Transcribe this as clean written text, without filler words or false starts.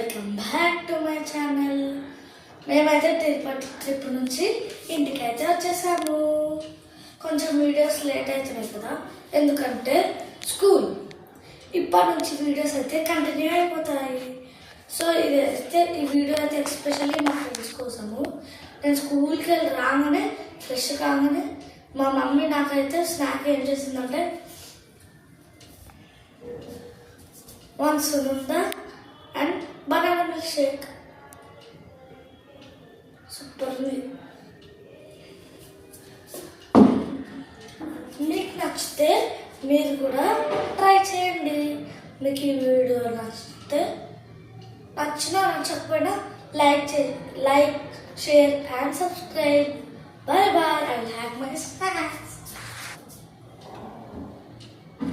Welcome back to my channel. మేమైతే Tirupati trip నుంచి ఇంటికైతే వచ్చేసాము. కొంచెం వీడియోస్ లేట్ అవుతున్నాయి కదా, ఎందుకంటే స్కూల్ ఇప్పటి నుంచి వీడియోస్ అయితే కంటిన్యూ అయిపోతాయి. సో ఈ వీడియో అయితే ఎస్పెషల్లీ మా ఫ్రెండ్స్ కోసము. నేను స్కూల్కి వెళ్ళి రాగానే ఫ్రెష్ కాగానే మా మమ్మీ నాకైతే స్నాక్ ఏం చేసిందంటే వన్ సునుందా and banana milkshake. Super ఉంది. మీకు నచ్చితే మీరు కూడా ట్రై చేయండి. మీకు ఈ వీడియో నచ్చినా నచ్చకపోయినా like, share and subscribe. Bye bye. I will have my snack.